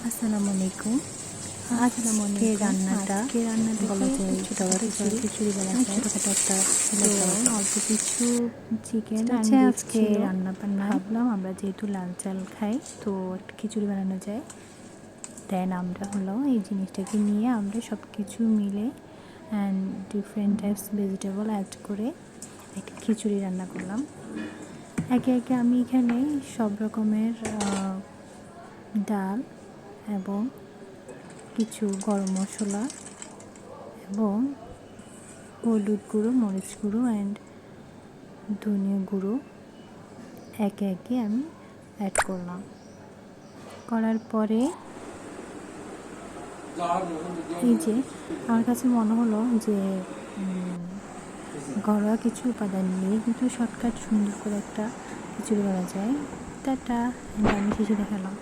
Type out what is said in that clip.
আসসালামু আলাইকুম। আজকে রান্নাটা বলা যায় ছোটোখাটো খিচুড়ি বলা যায়। ছোটোখাটো একটা অল্প কিছু চিকেন হচ্ছে আজকে রান্না বান্না ভাবলাম আমরা যেহেতু লাল চাল খাই তো একটা খিচুড়ি বানানো যায়। দেন আমরা হলো এই জিনিসটাকে নিয়ে আমরা সব কিছু মিলে and different types vegetable add করে একটা খিচুড়ি রান্না করলাম। একে একে আমি এখানে সব রকমের ডাল এবং কিছু গরম মশলা এবং হলুদ গুঁড়ো, মরিচ গুঁড়ো অ্যান্ড ধনিয়া গুঁড়ো একে একে আমি অ্যাড করলাম। করার পরে এই যে আমার কাছে মনে হলো যে ঘরোয়া কিছু উপাদান নিয়ে কিন্তু শর্টকাট সুন্দর করে একটা খিচুড়ি করা যায়। আমি শেষে দেখালাম।